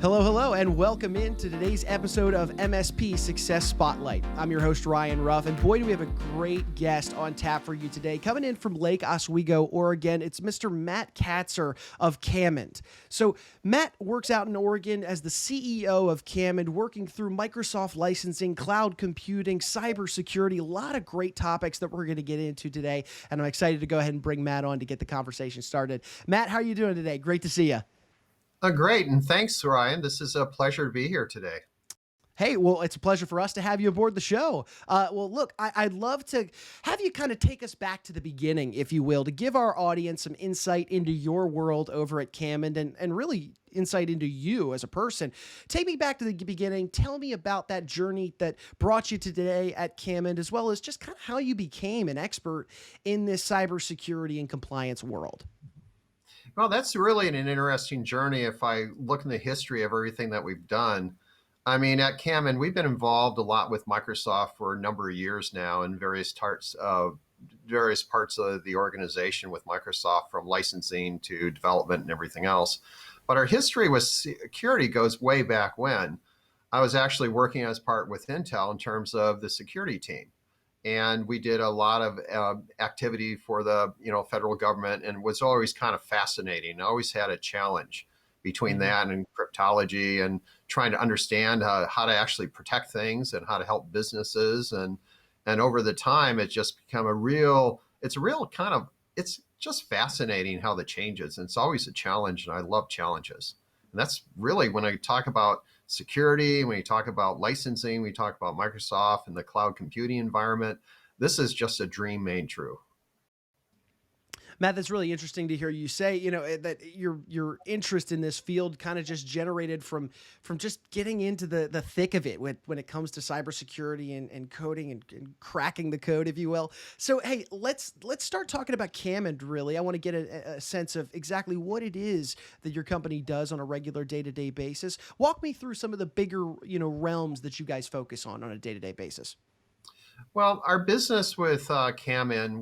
Hello, hello, and welcome into today's episode of MSP Success Spotlight. I'm your host, Ryan Ruff, and boy, do we have a great guest on tap for you today. Coming in from Lake Oswego, Oregon, it's Mr. Matt Katzer of KAMIND. So Matt works out in Oregon as the CEO of KAMIND, working through Microsoft licensing, cloud computing, cybersecurity, a lot of great topics that we're going to get into today, and I'm excited to go ahead and bring Matt on to get the conversation started. Matt, how are you doing today? Great to see you. Great, and thanks, Ryan. This is a pleasure to be here today. Hey, well, it's a pleasure for us to have you aboard the show. Look, I'd love to have you kind of take us back to the beginning, if you will, to give our audience some insight into your world over at KAMIND and really insight into you as a person. Take me back to the beginning. Tell me about that journey that brought you to today at KAMIND, as well as just kind of how you became an expert in this cybersecurity and compliance world. Well, that's really an interesting journey if I look in the history of everything that we've done. I mean, at KAMIND, we've been involved a lot with Microsoft for a number of years now in various parts of the organization with Microsoft, from licensing to development and everything else. But our history with security goes way back when. I was actually working as part with Intel in terms of the security team. And we did a lot of activity for the federal government, and it was always kind of fascinating. I always had a challenge between that and cryptology and trying to understand how to actually protect things and how to help businesses. And over the time, it's just become it's just fascinating how the changes. And it's always a challenge, and I love challenges. And that's really when I talk about security, when you talk about licensing, we talk about Microsoft and the cloud computing environment. This is just a dream made true. Matt, that's really interesting to hear you say, that your interest in this field kind of just generated from just getting into the thick of it when it comes to cybersecurity and coding and cracking the code, if you will. So, hey, let's start talking about KAMIND, really. I want to get a sense of exactly what it is that your company does on a regular day-to-day basis. Walk me through some of the bigger, realms that you guys focus on a day-to-day basis. Well, our business with KAMIND,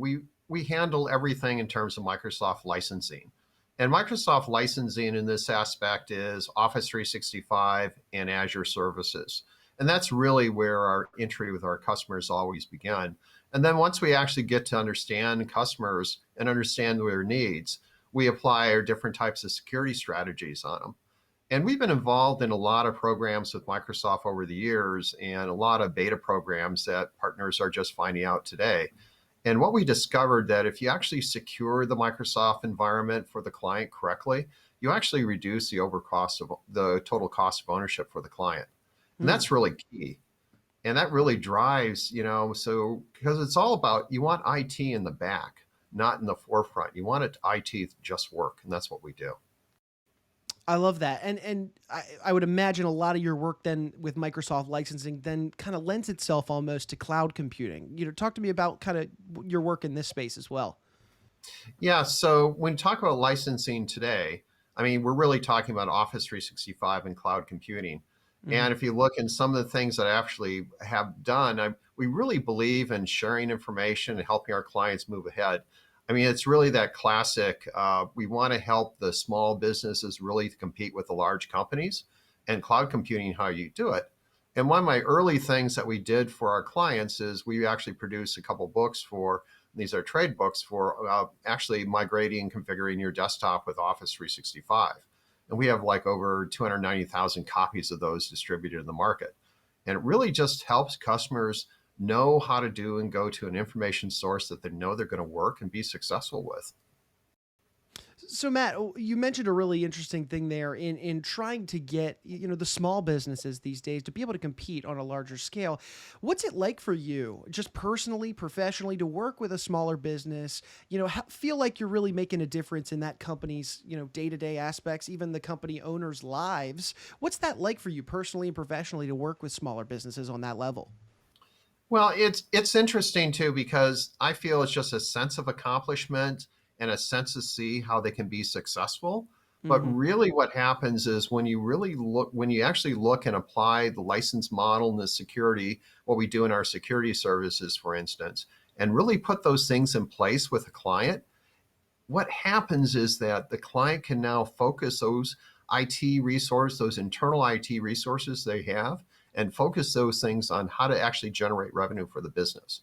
we handle everything in terms of Microsoft licensing. And Microsoft licensing in this aspect is Office 365 and Azure services. And that's really where our entry with our customers always began. And then once we actually get to understand customers and understand their needs, we apply our different types of security strategies on them. And we've been involved in a lot of programs with Microsoft over the years, and a lot of beta programs that partners are just finding out today. And what we discovered, that if you actually secure the Microsoft environment for the client correctly, you actually reduce the the total cost of ownership for the client. And that's really key. And that really drives, because it's all about, you want IT in the back, not in the forefront. You want IT to just work. And that's what we do. I love that. And I would imagine a lot of your work then with Microsoft licensing then kind of lends itself almost to cloud computing. Talk to me about kind of your work in this space as well. Yeah. So when we talk about licensing today, I mean, we're really talking about Office 365 and cloud computing. Mm-hmm. And if you look in some of the things that I actually have done, we really believe in sharing information and helping our clients move ahead. I mean, it's really that classic, we want to help the small businesses really compete with the large companies, and cloud computing, how you do it. And one of my early things that we did for our clients is we actually produced a couple books these are trade books for actually migrating and configuring your desktop with Office 365. And we have like over 290,000 copies of those distributed in the market. And it really just helps customers know how to do and go to an information source that they know they're going to work and be successful with. So Matt, you mentioned a really interesting thing there in trying to get, the small businesses these days to be able to compete on a larger scale. What's it like for you, just personally, professionally, to work with a smaller business, feel like you're really making a difference in that company's, day-to-day aspects, even the company owners' lives? What's that like for you personally and professionally to work with smaller businesses on that level? Well, it's interesting too, because I feel it's just a sense of accomplishment and a sense to see how they can be successful. But really what happens is when you actually look and apply the license model and the security, what we do in our security services, for instance, and really put those things in place with a client, what happens is that the client can now focus IT resource, those internal IT resources they have, and focus those things on how to actually generate revenue for the business.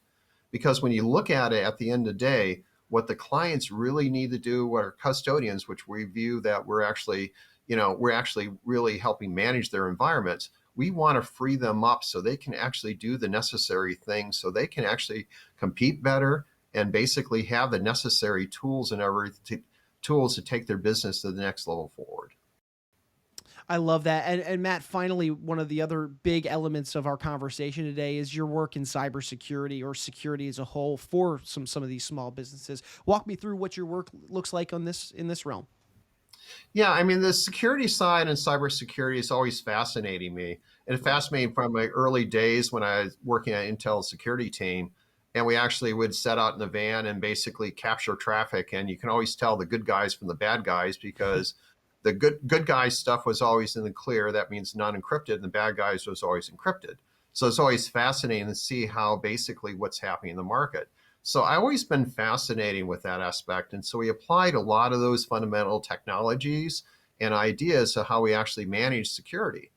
Because when you look at it at the end of the day, what the clients really need to do, what our custodians, which we view that we're actually really helping manage their environments, we want to free them up so they can actually do the necessary things, so they can actually compete better and basically have the necessary tools and tools to take their business to the next level forward. I love that. And Matt, finally, one of the other big elements of our conversation today is your work in cybersecurity or security as a whole for some of these small businesses. Walk me through what your work looks like in this realm. Yeah, I mean, the security side and cybersecurity is always fascinating me. And it fascinated me from my early days when I was working at Intel's security team. And we actually would set out in the van and basically capture traffic. And you can always tell the good guys from the bad guys because the good guys stuff was always in the clear. That means non-encrypted, and the bad guys was always encrypted. So it's always fascinating to see how basically what's happening in the market. So I always been fascinated with that aspect. And so we applied a lot of those fundamental technologies and ideas of how we actually manage security.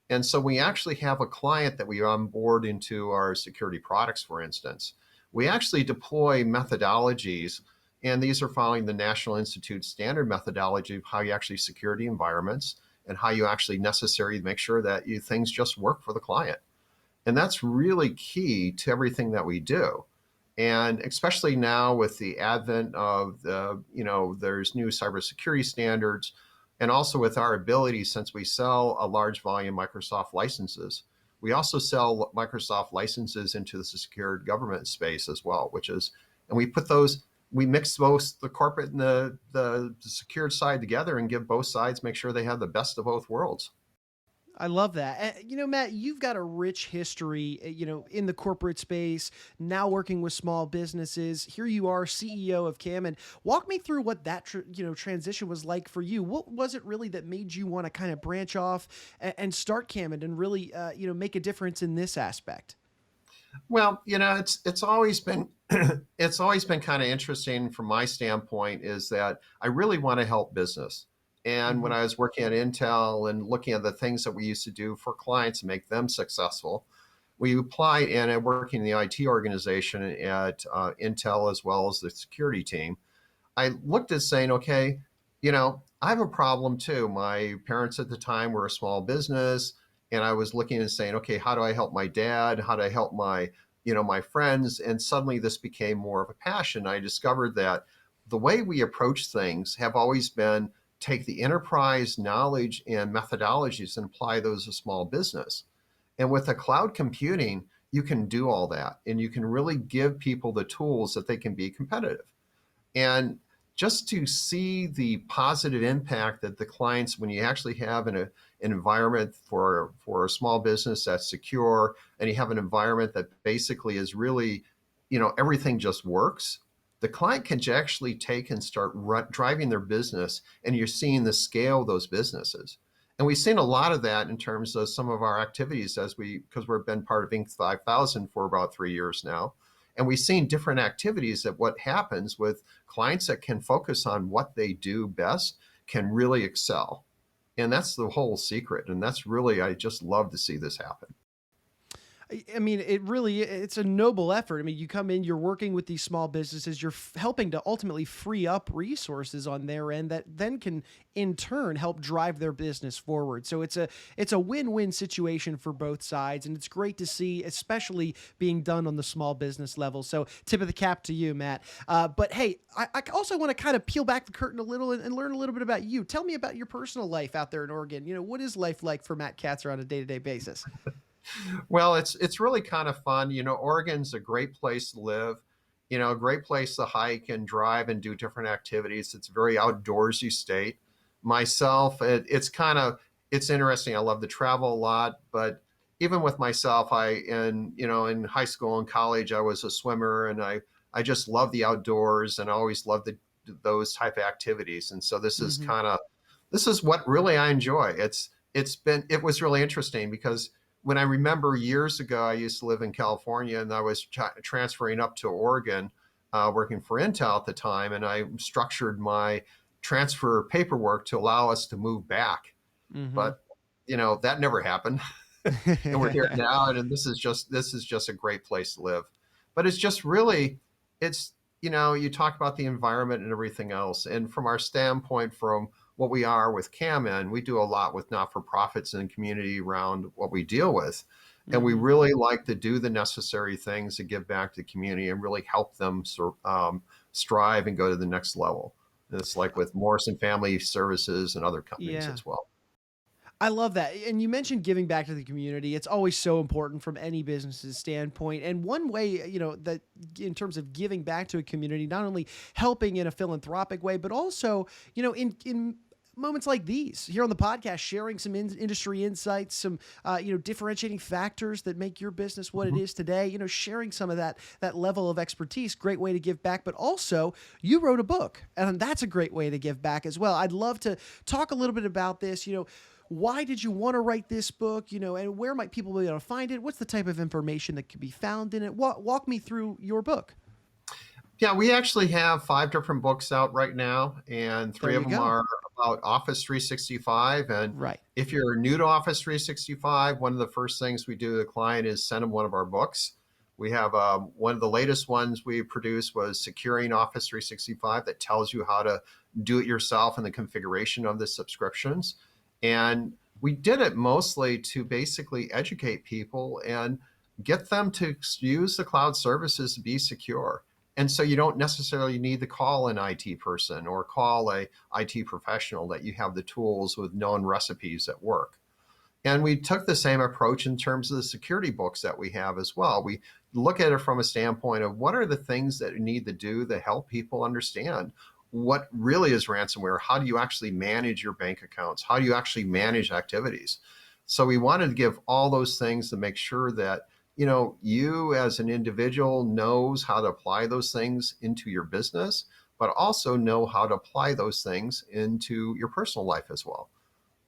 And so we actually have a client that we onboard into our security products, for instance. We actually deploy methodologies, and these are following the National Institute standard methodology of how you actually secure the environments and how you actually necessarily make sure that things just work for the client. And that's really key to everything that we do. And especially now with the advent of there's new cybersecurity standards, and also with our ability, since we sell a large volume Microsoft licenses, we also sell Microsoft licenses into the secured government space as well, and we mix both the corporate and the secured side together and give both sides, make sure they have the best of both worlds. I love that. Matt, you've got a rich history, in the corporate space, now working with small businesses. Here you are, CEO of KAMIND. Walk me through what that, transition was like for you. What was it really that made you want to kind of branch off and start KAMIND and really, make a difference in this aspect? Well, it's always been it's always been kind of interesting from my standpoint is that I really want to help business. And when Mm-hmm. I was working at Intel and looking at the things that we used to do for clients and make them successful, we applied and I working in the IT organization at Intel as well as the security team. I looked at saying, okay, I have a problem too. My parents at the time were a small business, and I was looking and saying, okay, how do I help my dad? How do I help my friends? And suddenly this became more of a passion. I discovered that the way we approach things have always been take the enterprise knowledge and methodologies and apply those to small business. And with the cloud computing, you can do all that, and you can really give people the tools that they can be competitive. And just to see the positive impact that the clients, when you actually have an environment for a small business that's secure, and you have an environment that basically is really, everything just works, the client can actually take and start driving their business, and you're seeing the scale of those businesses. And we've seen a lot of that in terms of some of our activities because we've been part of Inc. 5000 for about 3 years now. And we've seen different activities that what happens with clients that can focus on what they do best can really excel. And that's the whole secret. And that's really, I just love to see this happen. I mean, it's a noble effort. I mean, you come in, you're working with these small businesses, you're helping to ultimately free up resources on their end that then can in turn help drive their business forward. So it's a win-win situation for both sides. And it's great to see, especially being done on the small business level. So tip of the cap to you, Matt. But hey, I also want to kind of peel back the curtain a little and learn a little bit about you. Tell me about your personal life out there in Oregon. What is life like for Matt Katzer on a day-to-day basis? Well, it's really kind of fun. Oregon's a great place to live, a great place to hike and drive and do different activities. It's a very outdoorsy state. Myself, it's interesting. I love to travel a lot, but even with myself, in high school and college, I was a swimmer, and I just love the outdoors, and I always loved those type of activities. And so Mm-hmm. this is what really I enjoy. It was really interesting because when I remember years ago, I used to live in California, and I was transferring up to Oregon, working for Intel at the time, and I structured my transfer paperwork to allow us to move back. Mm-hmm. But that never happened. And we're here now, and this is just a great place to live. But it's just really, it's you talk about the environment and everything else, and from our standpoint, from what we are with KAMIND, we do a lot with not-for-profits and community around what we deal with, and we Mm-hmm. really like to do the necessary things to give back to the community and really help them strive and go to the next level. And it's like with Morrison Family Services and other companies Yeah. as well. I love that. And you mentioned giving back to the community. It's always so important from any business's standpoint. And one way, that in terms of giving back to a community, not only helping in a philanthropic way, but also, in moments like these here on the podcast, sharing some industry insights, some, differentiating factors that make your business what it is today, sharing some of that level of expertise, great way to give back. But also you wrote a book, and that's a great way to give back as well. I'd love to talk a little bit about this, why did you want to write this book, and where might people be able to find it? What's the type of information that can be found in it? Walk me through your book. Yeah, we actually have 5 different books out right now, and There 3 of you them go. are about Office 365. And Right. if you're new to Office 365, one of the first things we do to the client is send them one of our books. We have one of the latest ones we produced was Securing Office 365, that tells you how to do it yourself and the configuration of the subscriptions. And we did it mostly to basically educate people and get them to use the cloud services to be secure. And so you don't necessarily need to call an IT person or call a IT professional, that you have the tools with known recipes that work. And we took the same approach in terms of the security books that we have as well. We look at it from a standpoint of what are the things that you need to do to help people understand what really is ransomware. How do you actually manage your bank accounts? How do you actually manage activities? So we wanted to give all those things to make sure that you as an individual knows how to apply those things into your business, but also know how to apply those things into your personal life as well.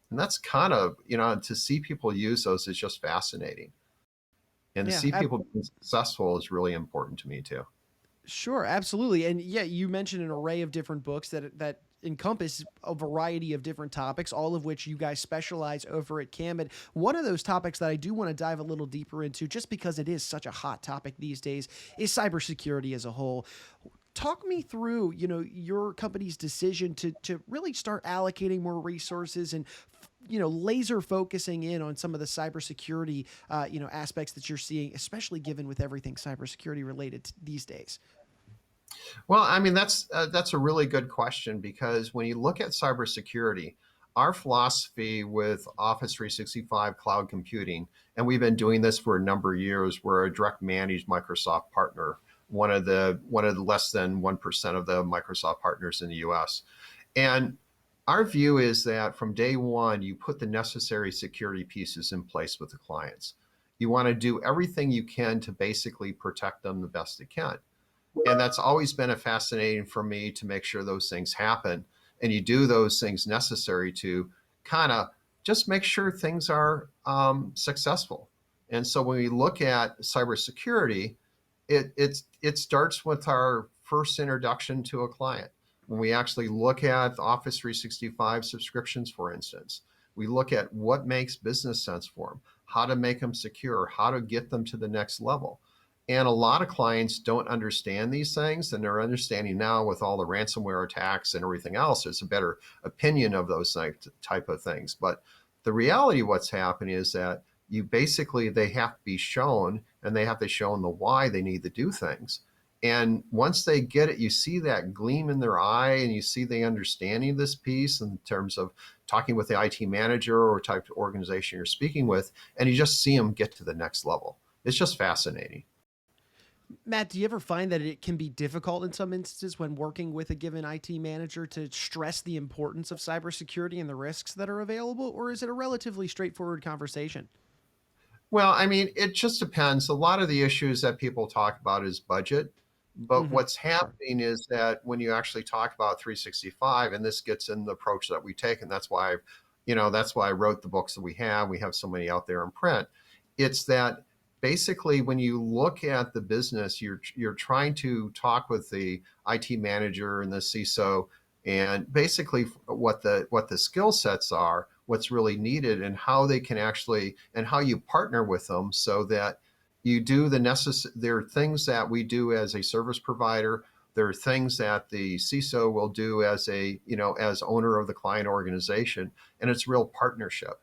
And that's kind of, to see people use those is just fascinating. And to Yeah. see people being successful is really important to me too. Sure, absolutely. And yeah, you mentioned an array of different books that encompass a variety of different topics, all of which you guys specialize over at KAMIND. One of those topics that I do want to dive a little deeper into, just because it is such a hot topic these days, is cybersecurity as a whole. Talk me through, your company's decision to really start allocating more resources and laser focusing in on some of the cybersecurity, aspects that you're seeing, especially given with everything cybersecurity related these days. Well, I mean, that's a really good question, because when you look at cybersecurity, our philosophy with Office 365 cloud computing, and we've been doing this for a number of years, we're a direct managed Microsoft partner, one of the less than 1% of the Microsoft partners in the US. And our view is that from day one, you put the necessary security pieces in place with the clients. You want to do everything you can to basically protect them the best you can. And that's always been a fascinating for me, to make sure those things happen. And you do those things necessary to kind of just make sure things are successful. And so when we look at cybersecurity, it starts with our first introduction to a client. When we actually look at Office 365 subscriptions, for instance, we look at what makes business sense for them, how to make them secure, how to get them to the next level. And a lot of clients don't understand these things, and they're understanding now with all the ransomware attacks and everything else. There's a better opinion of those type of things. But the reality of what's happening is that they have to be shown, and they have to show the why they need to do things. And once they get it, you see that gleam in their eye, and you see the understanding of this piece in terms of talking with the IT manager or type of organization you're speaking with, and you just see them get to the next level. It's just fascinating. Matt, do you ever find that it can be difficult in some instances when working with a given IT manager to stress the importance of cybersecurity and the risks that are available, or is it a relatively straightforward conversation? Well, I mean, it just depends. A lot of the issues that people talk about is budget. But Mm-hmm. what's Sure. happening is that when you actually talk about 365, and this gets in the approach that we take, and that's why I wrote the books that we have so many out there in print. It's that basically when you look at the business, you're trying to talk with the IT manager and the CISO, and basically what the skill sets are, what's really needed and how they can actually, and how you partner with them so that you do the necessary. There are things that we do as a service provider. There are things that the CISO will do as a, as owner of the client organization, and it's real partnership.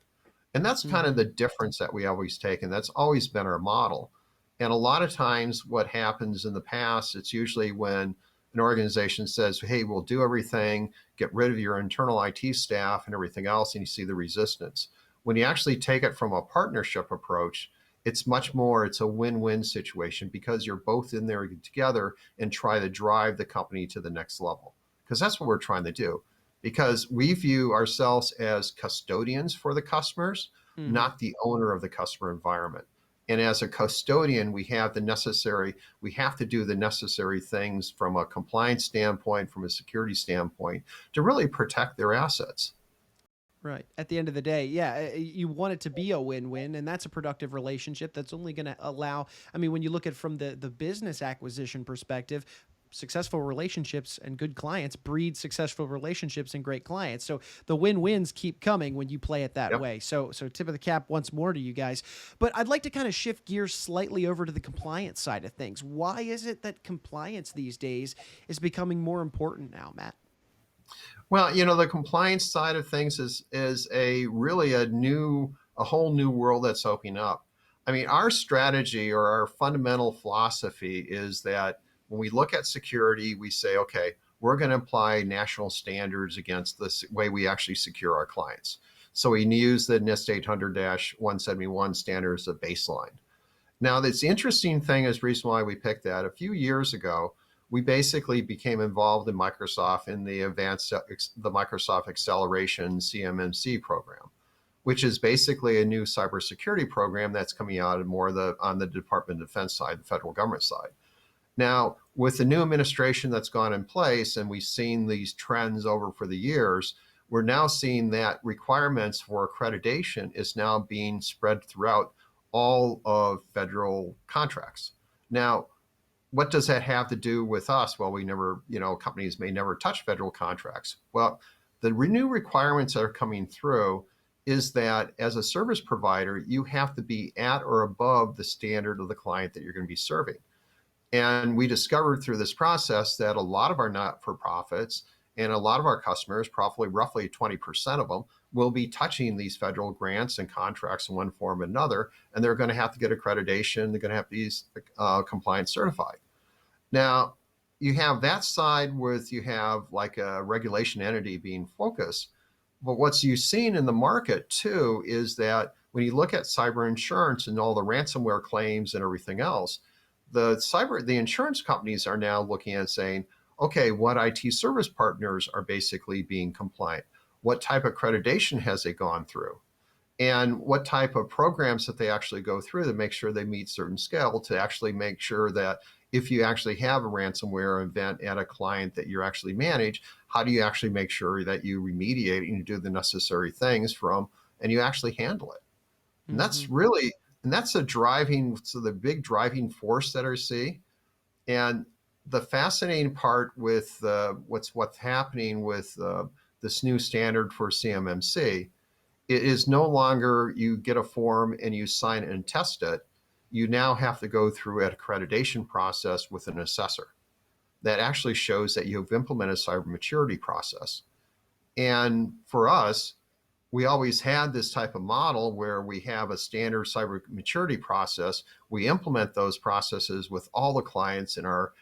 And that's kind of the difference that we always take, and that's always been our model. And a lot of times what happens in the past, it's usually when an organization says, hey, we'll do everything, get rid of your internal IT staff and everything else, and you see the resistance. When you actually take it from a partnership approach, it's much more, it's a win-win situation because you're both in there together and try to drive the company to the next level. Because that's what we're trying to do. Because we view ourselves as custodians for the customers, not the owner of the customer environment. And as a custodian, we have to do the necessary things from a compliance standpoint, from a security standpoint, to really protect their assets. Right. At the end of the day, yeah, you want it to be a win-win, and that's a productive relationship that's only going to allow, I mean, when you look at from the business acquisition perspective, successful relationships and good clients breed successful relationships and great clients. So the win-wins keep coming when you play it that way. So tip of the cap once more to you guys. But I'd like to kind of shift gears slightly over to the compliance side of things. Why is it that compliance these days is becoming more important now, Matt? Well, the compliance side of things is a really a whole new world that's opening up. I mean, our strategy or our fundamental philosophy is that when we look at security, we say, okay, we're going to apply national standards against the way we actually secure our clients. So we use the NIST 800-171 standard as a baseline. Now, this interesting thing is the reason why we picked that. A few years ago, we basically became involved in Microsoft in the Microsoft Acceleration CMMC program, which is basically a new cybersecurity program that's coming out on the Department of Defense side, the federal government side. Now, with the new administration that's gone in place, and we've seen these trends over for the years, we're now seeing that requirements for accreditation is now being spread throughout all of federal contracts. Now, what does that have to do with us? Well, we never, companies may never touch federal contracts. Well, the new requirements that are coming through is that as a service provider, you have to be at or above the standard of the client that you're going to be serving. And we discovered through this process that a lot of our not-for-profits and a lot of our customers, probably roughly 20% of them, will be touching these federal grants and contracts in one form or another, and they're going to have to get accreditation. They're going to have to be compliance certified. Now, you have that side with, you have like a regulation entity being focused, but what's you've seen in the market too is that when you look at cyber insurance and all the ransomware claims and everything else, the insurance companies are now looking at saying, okay, what IT service partners are basically being compliant? What type of accreditation has they gone through? And what type of programs that they actually go through to make sure they meet certain scale to actually make sure that if you actually have a ransomware event at a client that you're actually manage, how do you actually make sure that you remediate and you do the necessary things and you actually handle it? And that's really, and that's the big driving force that I see. And the fascinating part with what's happening with this new standard for CMMC, it is no longer you get a form and you sign it and test it. You now have to go through an accreditation process with an assessor that actually shows that you've implemented a cyber maturity process. And for us, we always had this type of model where we have a standard cyber maturity process. We implement those processes with all the clients in our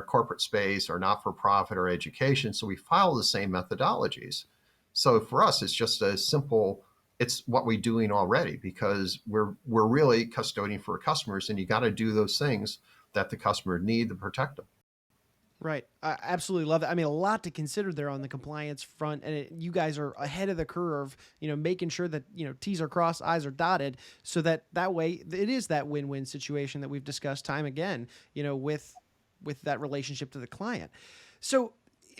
corporate space or not-for-profit or education. So we follow the same methodologies. So for us, it's just it's what we're doing already because we're really custodian for customers, and you got to do those things that the customer need to protect them. Right. I absolutely love it. I mean, a lot to consider there on the compliance front, and you guys are ahead of the curve, making sure that, T's are crossed, I's are dotted, so that way it is that win-win situation that we've discussed time again, with that relationship to the client. So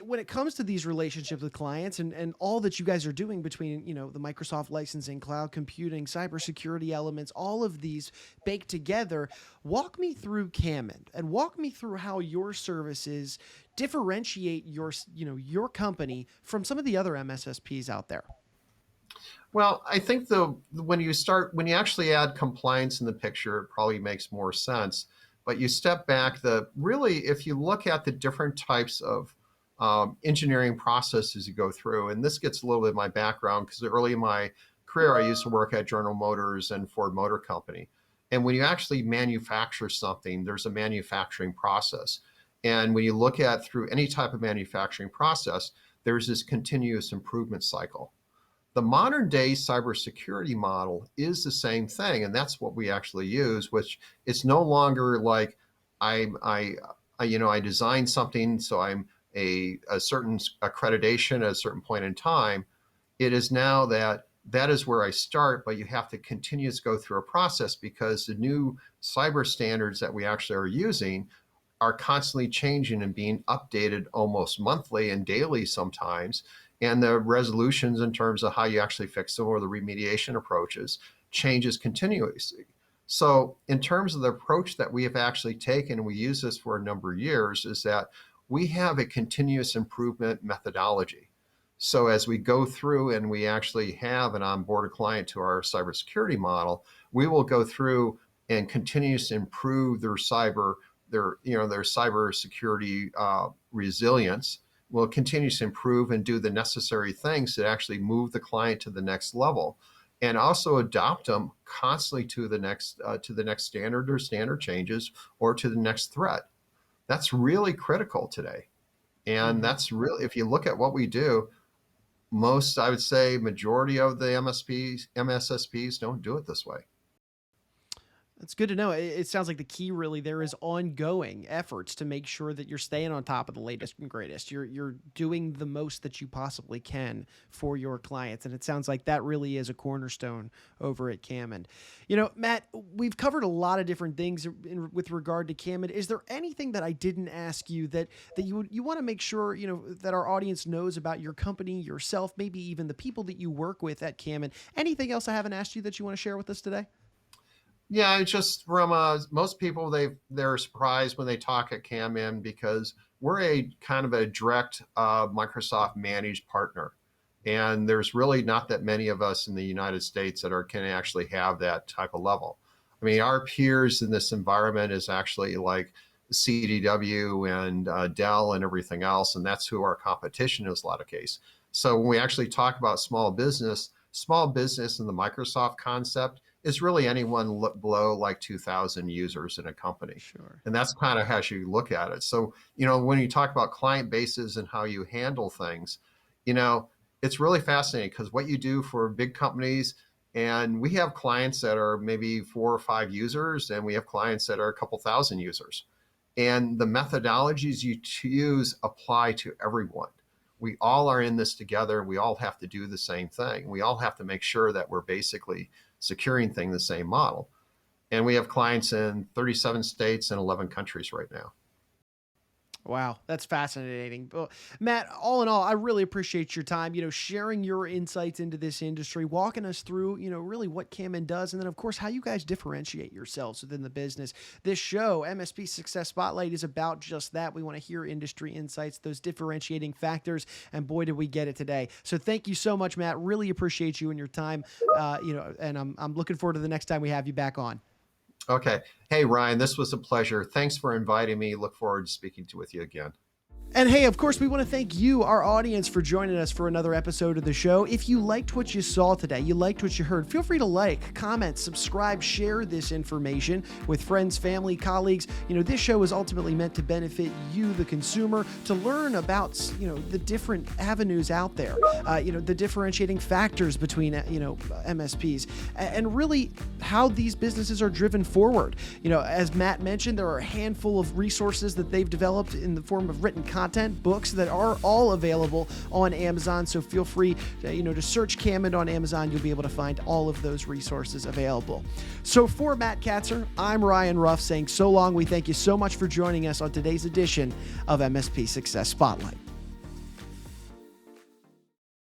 when it comes to these relationships with clients and all that you guys are doing between, the Microsoft licensing, cloud computing, cybersecurity elements, all of these baked together, walk me through KAMIND and walk me through how your services differentiate your company from some of the other MSSPs out there. Well, I think when you actually add compliance in the picture, it probably makes more sense. But you step back, if you look at the different types of engineering processes you go through, and this gets a little bit of my background because early in my career, I used to work at General Motors and Ford Motor Company. And when you actually manufacture something, there's a manufacturing process. And when you look at through any type of manufacturing process, there's this continuous improvement cycle. The modern day cybersecurity model is the same thing, and that's what we actually use. Which it's no longer like I design something, so I'm a certain accreditation at a certain point in time. It is now that is where I start, but you have to continue to go through a process because the new cyber standards that we actually are using are constantly changing and being updated almost monthly and daily sometimes. And the resolutions in terms of how you actually fix them or the remediation approaches changes continuously. So in terms of the approach that we have actually taken, and we use this for a number of years, is that we have a continuous improvement methodology. So as we go through and we actually have an onboarded client to our cybersecurity model, we will go through and continuously improve their cybersecurity resilience. We'll continue to improve and do the necessary things that actually move the client to the next level, and also adopt them constantly to the next standard or standard changes or to the next threat. That's really critical today. And that's really, if you look at what we do, I would say majority of the MSSPs don't do it this way. That's good to know. It sounds like the key really there is ongoing efforts to make sure that you're staying on top of the latest and greatest. You're doing the most that you possibly can for your clients. And it sounds like that really is a cornerstone over at KAMIND. Matt, we've covered a lot of different things with regard to KAMIND. Is there anything that I didn't ask you that you want to make sure, that our audience knows about your company, yourself, maybe even the people that you work with at KAMIND? Anything else I haven't asked you that you want to share with us today? Yeah, it's just from most people, they're surprised when they talk at KAMIND because we're a kind of a direct Microsoft managed partner. And there's really not that many of us in the United States that can actually have that type of level. I mean, our peers in this environment is actually like CDW and Dell and everything else. And that's who our competition is a lot of cases. So when we actually talk about small business in the Microsoft concept is really anyone below like 2,000 users in a company. Sure. And that's kind of how you look at it. So, when you talk about client bases and how you handle things, it's really fascinating because what you do for big companies, and we have clients that are maybe 4 or 5 users, and we have clients that are a couple thousand users. And the methodologies you use apply to everyone. We all are in this together. We all have to do the same thing. We all have to make sure that we're basically securing things the same model. And we have clients in 37 states and 11 countries right now. Wow, that's fascinating. Well, Matt, all in all, I really appreciate your time, sharing your insights into this industry, walking us through, really what KAMIND does, and then, of course, how you guys differentiate yourselves within the business. This show, MSP Success Spotlight, is about just that. We want to hear industry insights, those differentiating factors, and boy, did we get it today. So thank you so much, Matt. Really appreciate you and your time, and I'm looking forward to the next time we have you back on. Okay. Hey, Ryan, this was a pleasure. Thanks for inviting me. Look forward to speaking with you again. And hey, of course, we want to thank you, our audience, for joining us for another episode of the show. If you liked what you saw today, you liked what you heard, feel free to like, comment, subscribe, share this information with friends, family, colleagues. This show is ultimately meant to benefit you, the consumer, to learn about, the different avenues out there, the differentiating factors between, MSPs, and really how these businesses are driven forward. As Matt mentioned, there are a handful of resources that they've developed in the form of written content, books that are all available on Amazon. So feel free to search KAMIND on Amazon. You'll be able to find all of those resources available. So for Matt Katzer, I'm Ryan Ruff saying so long. We thank you so much for joining us on today's edition of MSP Success Spotlight.